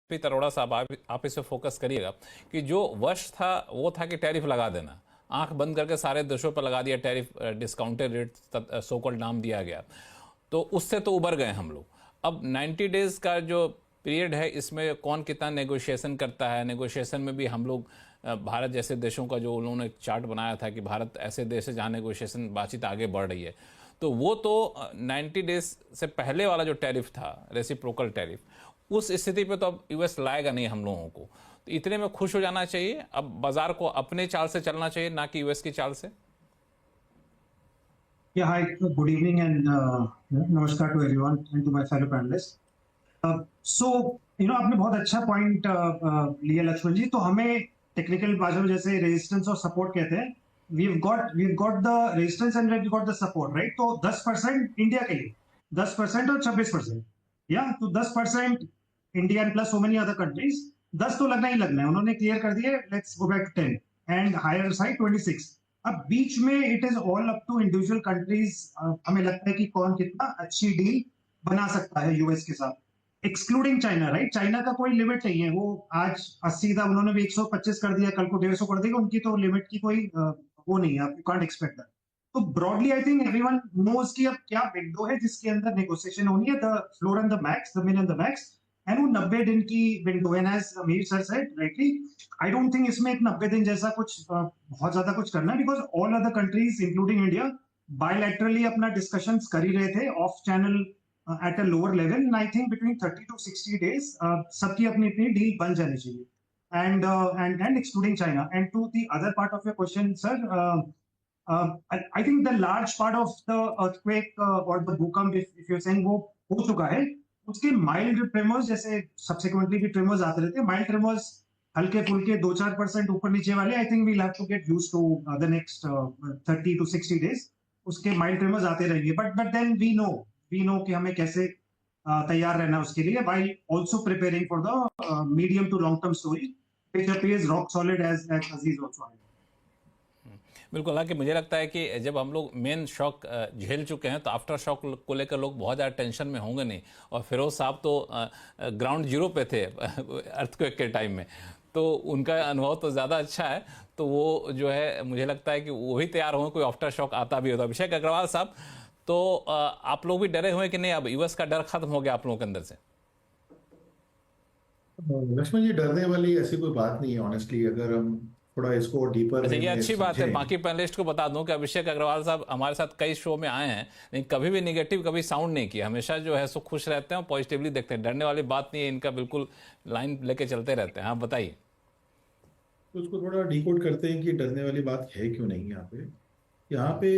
भी तरोड़ा साहब, आप इस पे फोकस करिएगा कि जो वर्ष था वो था कि टैरिफ लगा देना, आंख बंद करके सारे देशों पर लगा दिया tariff, discounted rate so called नाम दिया गया। तो उससे तो उबर गए हम लोग। अब 90 डेज का जो पीरियड है, इसमें कौन कितना नेगोशिएशन करता है, नेगोशिएशन में भी हम लोग भारत जैसे देशों का जो उन्होंने एक चार्ट बनाया था कि भारत ऐसे देश है जहाँ नेगोशिएशन बातचीत आगे बढ़ रही है, तो वो तो 90 डेज से पहले वाला जो टैरिफ था, रेसिप्रोकल टैरिफ, उस स्थिति पे तो अब यूएस लाएगा नहीं हम लोगों को। तो इतने में खुश हो जाना चाहिए, अब बाजार को अपने चाल से चलना चाहिए, ना कि यूएस की चाल से। Yeah, hi, good evening and namaskar to everyone and to my fellow panelists. So, आपने बहुत अच्छा पॉइंट लिया लक्ष्मण जी। तो हमें टेक्निकल भाषा में जैसे रेजिस्टेंस और सपोर्ट कहते हैं, we've got the resistance and we've got the support, right? तो 10% इंडिया के लिए, 10% और 26%, या तो 10% India and plus so many other countries, 10 तो लगना ही लगना है। उन्होंने क्लियर कर दिया, let's go back to 10 and higher side 26। अब बीच में it is all up to individual countries. हमें लगता है कि कौन कितना अच्छी डील बना सकता है यूएस के साथ, एक्सक्लूडिंग चाइना, राइट? चाइना का कोई लिमिट नहीं है, वो आज 80 था, उन्होंने भी 125 कर दिया, कल को 150 कर देगा, उनकी तो लिमिट की कोई वो नहीं है, आप यू कांट एक्सपेक्ट दैट। तो broadly I think everyone knows कि अब क्या विंडो है जिसके अंदर नेगोशिएशन होनी है, the floor and the max, the min and the max, and वो 90 दिन की विंडो है। As Mir sir said rightly, I don't think इसमें एक 90 दिन जैसा कुछ बहुत ज्यादा कुछ करना है, because all other countries including India bilaterally अपना डिस्कशंस कर ही रहे थे of channel at a lower level, and I think between 30 to 60 days सबकी अपनी अपनी डील बन जानी चाहिए, and excluding China. And to the other part of your question, sir, I think the large part of the earthquake or the भूकंप, if you're saying, वो हो चुका है। उसके माइल्ड ट्रेमर्स, जैसे सब्सिक्वेंटली भी ट्रेमर्स आते रहते हैं, माइल्ड ट्रेमर्स हल्के फुल्के 2-4% ऊपर नीचे वाले, I think we'll have to get used to the next 30 to 60 days। उसके माइल्ड ट्रेमर्स आते रहेंगे, बट देन वी नो कि हमें कैसे तैयार रहना उसके लिए, while also preparing for the medium to long term story which appears rock solid as Aziz also had. बिल्कुल, हालांकि मुझे लगता है कि जब हम लोग मेन शॉक झेल चुके हैं तो आफ्टर शॉक को लेकर लोग बहुत ज़्यादा टेंशन में होंगे नहीं। और फिरोज साहब तो ग्राउंड जीरो पे थे अर्थक्वेक के टाइम में, तो उनका अनुभव तो ज़्यादा अच्छा है, तो वो जो है मुझे लगता है कि वही तैयार होंगे कोई आफ्टर शॉक आता भी होता। अभिषेक अग्रवाल साहब, तो आप लोग भी डरे हुए कि नहीं, अब यूएस का डर खत्म हो गया आप लोगों के अंदर से? लक्ष्मण जी, डरने वाली ऐसी कोई बात नहीं है ऑनेस्टली, अगर हम थोड़ा इसको डीपर अच्छा, वे ये में अच्छी बात है। समझें। बाकी पैनलिस्ट को बता दूं कि अभिषेक अग्रवाल साहब हमारे साथ कई शो में आए हैं, लेकिन कभी भी निगेटिव कभी साउंड नहीं किया, हमेशा जो है सो खुश रहते हैं और पॉजिटिवली देखते हैं। डरने वाली बात नहीं है इनका, बिल्कुल लाइन लेके चलते रहते हैं। हाँ, बताइए। तो उसको थोड़ा डिकोड करते हैं कि डरने वाली बात है क्यों नहीं यहाँ पे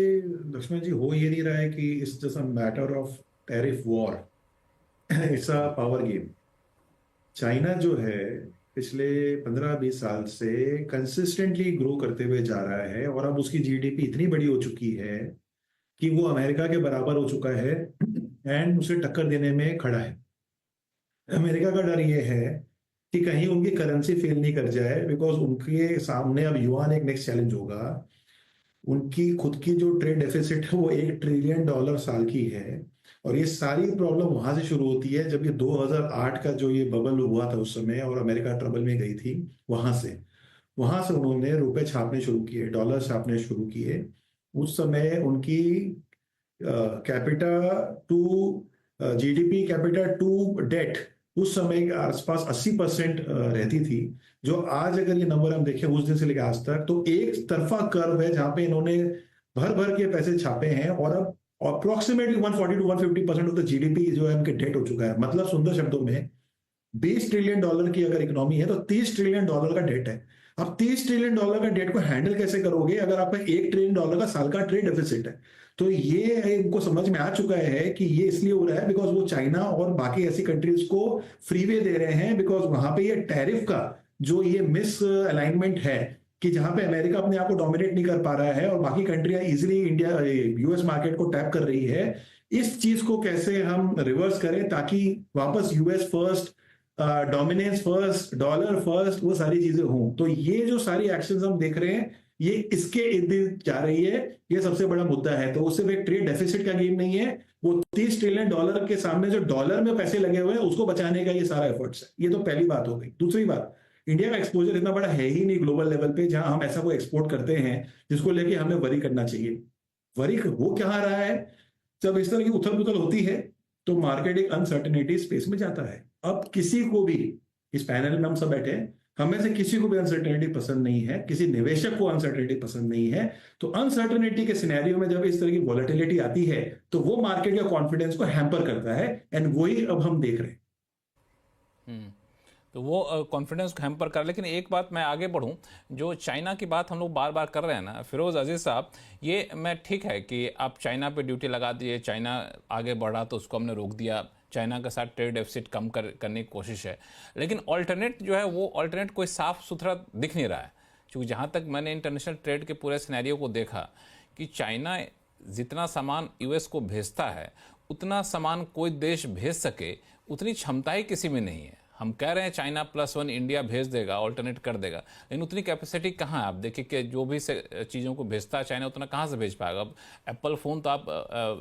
लक्ष्मण जी, हो ये नहीं रहा है कि it's just a matter of tariff war, it's a power game. China जो है पिछले 15-20 साल से कंसिस्टेंटली ग्रो करते हुए जा रहा है, और अब उसकी जीडीपी इतनी बड़ी हो चुकी है कि वो अमेरिका के बराबर हो चुका है एंड उसे टक्कर देने में खड़ा है। अमेरिका का डर ये है कि कहीं उनकी करेंसी फेल नहीं कर जाए, बिकॉज उनके सामने अब युआन एक नेक्स्ट चैलेंज होगा। उनकी खुद की जो ट्रेड डेफिसिट है वो $1 ट्रिलियन साल की है, और ये सारी प्रॉब्लम वहां से शुरू होती है जब ये 2008 का जो ये बबल हुआ था उस समय, और अमेरिका ट्रबल में गई थी। वहां से उन्होंने रुपए छापने शुरू किए, डॉलर छापने शुरू किए। उस समय उनकी capita to GDP, capita to date उस समय के आसपास 80% रहती थी, जो आज अगर ये नंबर हम देखें उस दिन से लेकर आज तक, तो एक तरफा कर्व है जहां पे इन्होंने भर भर के पैसे छापे हैं, और अब approximately 140 to 150% of the GDP जो है उनके डेट हो चुका है। मतलब सुंदर शब्दों में, $20 ट्रिलियन की अगर इकोनॉमी है तो $30 ट्रिलियन का डेट है। अब $30 ट्रिलियन का डेट को हैंडल कैसे करोगे अगर आपका $1 ट्रिलियन का साल का ट्रेड डेफिसिट है? तो ये इनको समझ में आ चुका है कि ये इसलिए हो रहा है बिकॉज वो चाइना और बाकी ऐसी कंट्रीज को फ्रीवे दे रहे हैं, बिकॉज वहां पे ये टैरिफ का जो ये मिस अलाइनमेंट है कि जहां पे अमेरिका अपने आप को डोमिनेट नहीं कर पा रहा है और बाकी कंट्रियां इजिली इंडिया यूएस मार्केट को टैप कर रही है, इस चीज को कैसे हम रिवर्स करें ताकि वापस US first, dominance first, dollar first, वो सारी चीजें हों। तो ये जो सारी एक्शंस हम देख रहे हैं, ये इसके इर्द गिर्द जा रही है, ये सबसे बड़ा मुद्दा है। तो उससे एक ट्रेड डेफिसिट का गेम नहीं है, वो $30 ट्रिलियन के सामने जो डॉलर में पैसे लगे हुए हैं उसको बचाने का ये सारा एफर्ट्स है। ये तो पहली बात हो गई। दूसरी बात, इंडिया का एक्सपोजर इतना बड़ा है ही नहीं ग्लोबल लेवल पे जहां हम ऐसा कोई एक्सपोर्ट करते हैं जिसको लेके हमें वरी करना चाहिए। वरी हो क्या रहा है, जब इस तरह की उथल पुथल होती है तो मार्केट एक अनसर्टेनिटी स्पेस में जाता है। अब किसी को भी, इस पैनल में हम सब बैठे हैं, हमें से किसी को भी अनसर्टेनिटी पसंद नहीं है, किसी निवेशक को अनसर्टेनिटी पसंद नहीं है। तो अनसर्टेनिटी के सिनेरियो में जब इस तरह की वॉलेटिलिटी आती है तो वो मार्केट का कॉन्फिडेंस को हैम्पर करता है, एंड वही अब हम देख रहे हैं। तो वो कॉन्फिडेंस को हैम्पर कर। लेकिन एक बात मैं आगे बढ़ूं, जो चाइना की बात हम लोग बार बार कर रहे हैं ना फिरोज अजीज साहब, ये मैं ठीक है कि आप चाइना पे ड्यूटी लगा दिए, चाइना आगे बढ़ा तो उसको हमने रोक दिया, चाइना के साथ ट्रेड डेफिसिट कम करने की कोशिश है। लेकिन ऑल्टरनेट जो है वो ऑल्टरनेट कोई साफ सुथरा दिख नहीं रहा है। क्योंकि जहाँ तक मैंने इंटरनेशनल ट्रेड के पूरे सिनेरियो को देखा कि चाइना जितना सामान यूएस को भेजता है उतना सामान कोई देश भेज सके उतनी क्षमता ही किसी में नहीं है। हम कह रहे हैं चाइना +1 इंडिया भेज देगा, ऑल्टरनेट कर देगा, लेकिन उतनी कैपेसिटी कहाँ है? आप देखिए कि जो भी से चीज़ों को भेजता है चाइना उतना कहाँ से भेज पाएगा। अब एप्पल फ़ोन तो आप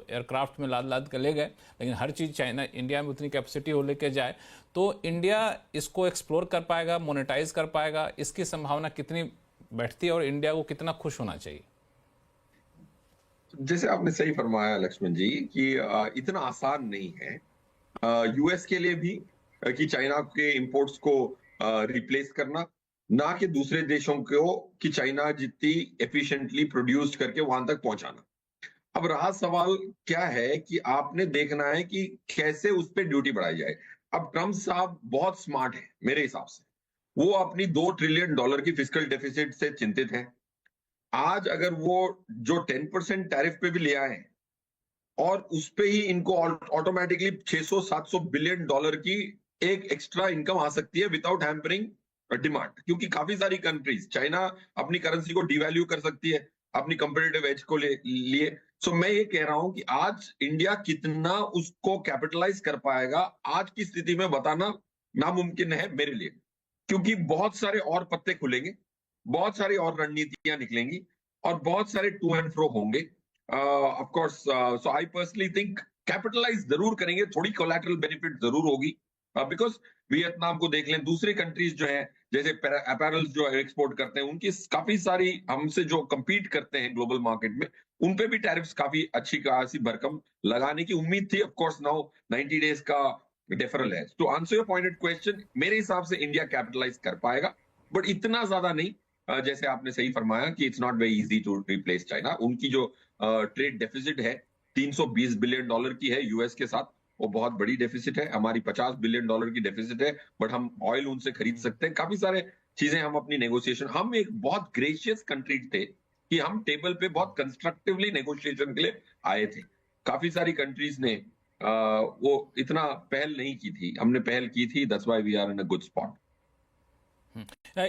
एयरक्राफ्ट में लाद लाद कर ले गए, लेकिन हर चीज़ चाइना इंडिया में उतनी कैपेसिटी हो लेके जाए तो इंडिया इसको एक्सप्लोर कर पाएगा, मोनेटाइज कर पाएगा, इसकी संभावना कितनी बैठती है और इंडिया को कितना खुश होना चाहिए? जैसे आपने सही फरमाया लक्ष्मण जी कि इतना आसान नहीं है यूएस के लिए भी कि चाइना के इंपोर्ट्स को रिप्लेस करना, ना कि दूसरे देशों को कि चाइना जितनी एफिशिएंटली प्रोड्यूस करके वहां तक पहुंचाना। अब रहा सवाल क्या है कि आपने देखना है कि कैसे उस पर ड्यूटी बढ़ाई जाए। अब ट्रम्प साहब बहुत स्मार्ट है मेरे हिसाब से, वो अपनी $2 ट्रिलियन की फिस्कल डेफिसिट से चिंतित है। आज अगर वो जो 10% टैरिफ पे भी ले आए और उस पे ही इनको ऑटोमेटिकली $600-700 बिलियन की एक एक्स्ट्रा इनकम आ सकती है विदाउट हैम्परिंग डिमांड, क्योंकि काफी सारी कंट्रीज, चाइना अपनी करेंसी को डिवैल्यू कर सकती है अपनी कंपेटिटिव एज को लिए। सो मैं ये कह रहा हूं कि आज इंडिया कितना उसको कैपिटलाइज कर पाएगा आज की स्थिति में बताना नामुमकिन है मेरे लिए, क्योंकि बहुत सारे और पत्ते खुलेंगे, बहुत सारी और रणनीतियां निकलेंगी और बहुत सारे टू एंड फ्रो होंगे। Of course so I personally think capitalise जरूर करेंगे, थोड़ी कोलैटरल बेनिफिट जरूर होगी, बिकॉज वियतनाम को देख लें, दूसरी कंट्रीज जो है जैसे अपैरल्स जो एक्सपोर्ट करते हैं उनकी काफी सारी हमसे जो compete करते हैं ग्लोबल मार्केट में, उन पे भी टैरिफ्स काफी अच्छी खासी भरकम लगाने की उम्मीद थी। ऑफ कोर्स नाउ 90 डेज का डेफरल है। तो आंसर योर पॉइंटेड क्वेश्चन, मेरे हिसाब से इंडिया कैपिटलाइज कर पाएगा, बट इतना ज्यादा नहीं। जैसे आपने सही फरमाया कि it's not very easy to replace China. उनकी जो ट्रेड डेफिसिट है $320 बिलियन की है यूएस के साथ, वो बहुत बड़ी डेफिसिट है। हमारी $50 बिलियन की डेफिसिट है, बट हम ऑयल उनसे खरीद सकते हैं, काफी सारे चीजें हम अपनी नेगोशिएशन, हम एक बहुत ग्रेशियस कंट्री थे कि हम टेबल पे बहुत कंस्ट्रक्टिवली नेगोशिएशन के लिए आए थे। काफी सारी कंट्रीज ने वो इतना पहल नहीं की थी, हमने पहल की थी। That's why we are in a good spot.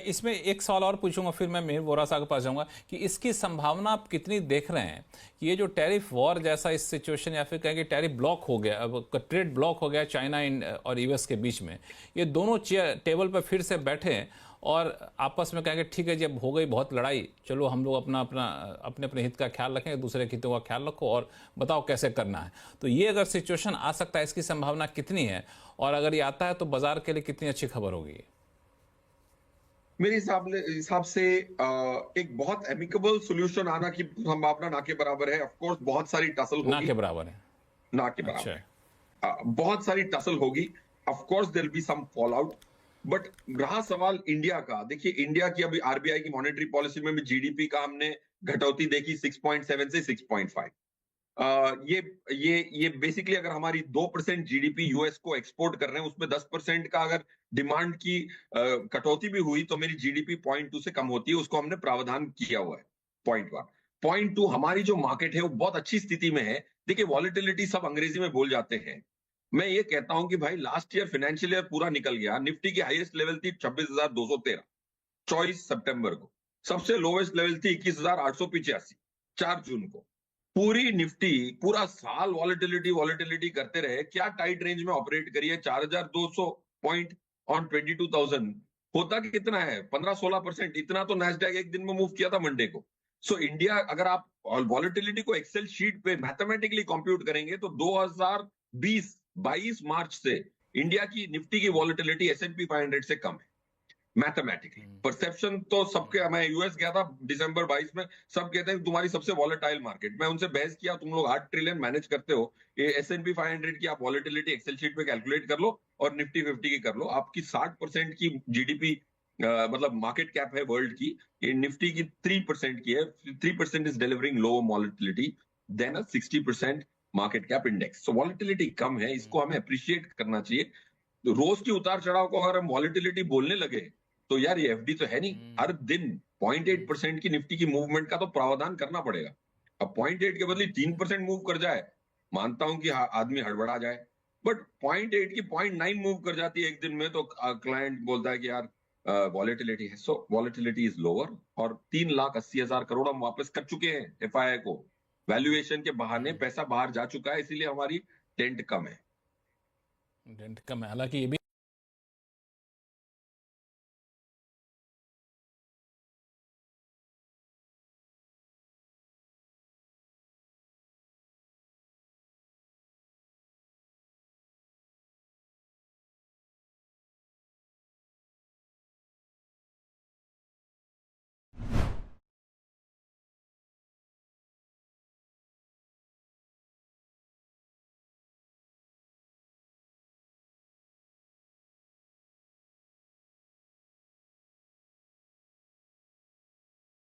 इसमें एक सवाल और पूछूंगा फिर मैं मिहिर वोरा साहब के पास जाऊंगा कि इसकी संभावना आप कितनी देख रहे हैं कि ये जो टैरिफ वॉर जैसा इस सिचुएशन, या फिर कहेंगे टैरिफ ब्लॉक हो गया, अब ट्रेड ब्लॉक हो गया चाइना और यूएस के बीच में, ये दोनों टेबल पर फिर से बैठे और आपस में कहेंगे ठीक है जब हो गई बहुत लड़ाई, चलो हम लोग अपने अपने हित का ख्याल रखें, दूसरे के हितों का ख्याल रखो और बताओ कैसे करना है। तो ये अगर सिचुएशन आ सकता है, इसकी संभावना कितनी है, और अगर ये आता है तो बाजार के लिए कितनी अच्छी खबर होगी? मेरे हिसाब से एक बहुत एमिकेबल सॉल्यूशन आना की संभावना ना के बराबर है। ऑफ कोर्स बहुत सारी टसल होगी, ना के बराबर है, ना के बराबर है। बहुत सारी टसल होगी, of course there will be some fall out, but रहा सवाल इंडिया का। देखिए इंडिया की अभी आरबीआई की मॉनेटरी पॉलिसी में भी जीडीपी का हमने घटौती देखी 6.7 से 6.5। ये बेसिकली अगर हमारी 2% जीडीपी यूएस को एक्सपोर्ट कर रहे हैं, उसमें 10% का अगर डिमांड की कटौती भी हुई तो मेरी जीडीपी 0.2 से कम होती है, उसको हमने प्रावधान किया हुआ है। 0.1 0.2 हमारी जो मार्केट है वो बहुत अच्छी स्थिति में है। देखिए वॉलेटिलिटी सब अंग्रेजी में बोल जाते हैं, मैं ये कहता हूं कि भाई लास्ट ईयर फाइनेंशियल ईयर पूरा निकल गया, निफ्टी की हाईएस्ट लेवल थी 26,213 24 सितंबर को, सबसे लोवेस्ट लेवल थी 21,885 4 जून को। पूरी निफ्टी पूरा साल वॉलेटिलिटी करते रहे, क्या टाइट रेंज में ऑपरेट करिए, 4,200 पॉइंट ऑन 22,000 होता कितना है 15-16%, इतना तो नैस्डैक एक दिन में मूव किया था मंडे को। सो इंडिया, अगर आप वॉलेटिलिटी को एक्सेल शीट पे मैथमेटिकली कंप्यूट करेंगे तो 2022 मार्च से इंडिया की निफ्टी की वॉलेटिलिटी S&P 500 से कम है मैथमेटिकली। परसेप्शन तो सबके, मैं यूएस गया था दिसंबर 22 में, सब कहते हैं तुम्हारी सबसे वॉलेटाइल मार्केट। मैं उनसे बहस किया, तुम लोग 8 ट्रिलियन मैनेज करते हो, ये S&P 500 की आप वॉलेटिलिटी एक्सेल शीट पे कैलकुलेट कर लो और निफ्टी 50 की कर लो, आपकी 60% की जीडीपी मतलब मार्केट कैप है वर्ल्ड की, ये निफ्टी की 3% की है। 3% is delivering low volatility than a 60% market cap index. So volatility कम है, इसको हमें अप्रिशिएट करना चाहिए। तो रोज की उतार चढ़ाव को अगर हम वॉलेटिलिटी बोलने लगे तो यार ये एफडी तो है नहीं, हर दिन 0.8% की निफ्टी की मूवमेंट का तो प्रावधान करना पड़ेगा। अब 0.8 के बदले 3% मूव कर जाए, मानता हूं कि आदमी हड़बड़ा जाए, बट 0.8 की 0.9 मूव कर जाती है एक दिन में तो क्लाइंट बोलता है कि यार वॉलेटिलिटी है। सो वॉलेटिलिटी इज लोअर, और 3,80,000 करोड़ हम वापस कर चुके हैं एफआईआई को। वैल्यूएशन के बहाने पैसा बाहर जा चुका है, इसीलिए हमारी टेंट कम है। डेंट कम है, हालांकि ये भी